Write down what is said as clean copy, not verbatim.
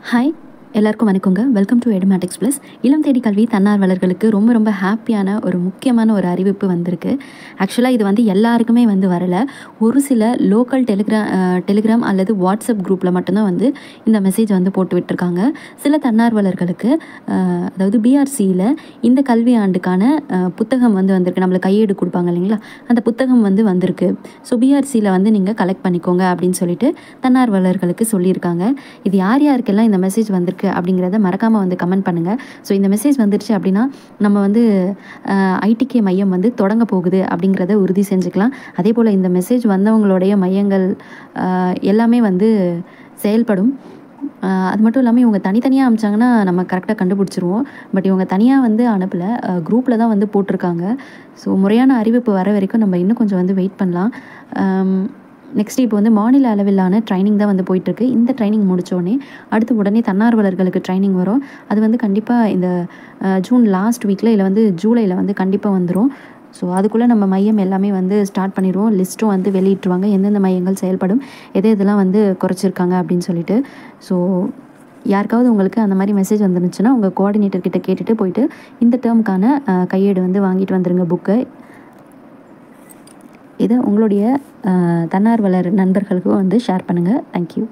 Hi, எல்லாருக்கும் வணக்கங்க. Welcome to Edumatics plus. இளம் தேடி கல்வி தன்னார்வலர்களுக்கு ரொம்ப ஹாப்பியான ஒரு முக்கியமான ஒரு அறிவிப்பு வந்திருக்கு. ஆக்சுவலாக இது வந்து எல்லாருக்குமே வந்து வரலை. ஒரு சில லோக்கல் டெலிகிராம் அல்லது வாட்ஸ்அப் குரூப்பில் மட்டும்தான் வந்து இந்த மெசேஜ் வந்து போட்டு விட்டுருக்காங்க. சில தன்னார்வலர்களுக்கு அதாவது பிஆர்சியில் இந்த கல்வி ஆண்டுக்கான புத்தகம் வந்து வந்திருக்கு. நம்மளுக்கு கையேடு கொடுப்பாங்க இல்லைங்களா, அந்த புத்தகம் வந்து வந்திருக்கு. ஸோ பிஆர்சியில் வந்து நீங்கள் கலெக்ட் பண்ணிக்கோங்க அப்படின்னு சொல்லிட்டு தன்னார்வலர்களுக்கு சொல்லியிருக்காங்க. இது யார் யாருக்கெல்லாம் இந்த மெசேஜ் வந்திருக்கு அப்படிங்கிறத மறக்காமல் வந்து கமெண்ட் பண்ணுங்கள். ஸோ இந்த மெசேஜ் வந்துருச்சு அப்படின்னா நம்ம வந்து ஐடிகே மையம் வந்து தொடங்க போகுது அப்படிங்கிறத உறுதி செஞ்சுக்கலாம். அதே போல் இந்த மெசேஜ் வந்தவங்களுடைய மையங்கள் எல்லாமே வந்து செயல்படும். அது மட்டும் இல்லாமல் இவங்க தனித்தனியாக அனுப்பிச்சாங்கன்னா நம்ம கரெக்டாக கண்டுபிடிச்சிருவோம். பட் இவங்க தனியாக வந்து அனுப்பலை, குரூப்பில் தான் வந்து போட்டிருக்காங்க. ஸோ முறையான அறிவிப்பு வர வரைக்கும் நம்ம இன்னும் கொஞ்சம் வந்து வெயிட் பண்ணலாம். நெக்ஸ்ட் இப்போ வந்து மாநில அளவிலான ட்ரைனிங் தான் வந்து போயிட்டுருக்கு. இந்த ட்ரைனிங் முடித்தோடனே அடுத்து உடனே தன்னார்வலர்களுக்கு ட்ரைனிங் வரும். அது வந்து கண்டிப்பாக இந்த ஜூன் லாஸ்ட் வீக்கில் இல்லை வந்து ஜூலையில் வந்து கண்டிப்பாக வந்துடும். ஸோ அதுக்குள்ளே நம்ம மையம் எல்லாமே வந்து ஸ்டார்ட் பண்ணிடுவோம். லிஸ்ட்டும் வந்து வெளியிட்டுருவாங்க, எந்தெந்த மையங்கள் செயல்படும், இதெல்லாம் வந்து குறைச்சிருக்காங்க அப்படின்னு சொல்லிட்டு. ஸோ யாருக்காவது உங்களுக்கு அந்த மாதிரி மெசேஜ் வந்துருந்துச்சுன்னா உங்கள் கோஆர்டினேட்டர்கிட்ட கேட்டுட்டு போயிட்டு இந்த டேர்முக்கான கையேடு வந்து வாங்கிட்டு வந்துடுங்க, புக்கு. இதை உங்களுடைய தன்னார்வலர் நண்பர்களுக்கும் வந்து ஷேர் பண்ணுங்கள். தேங்க்யூ.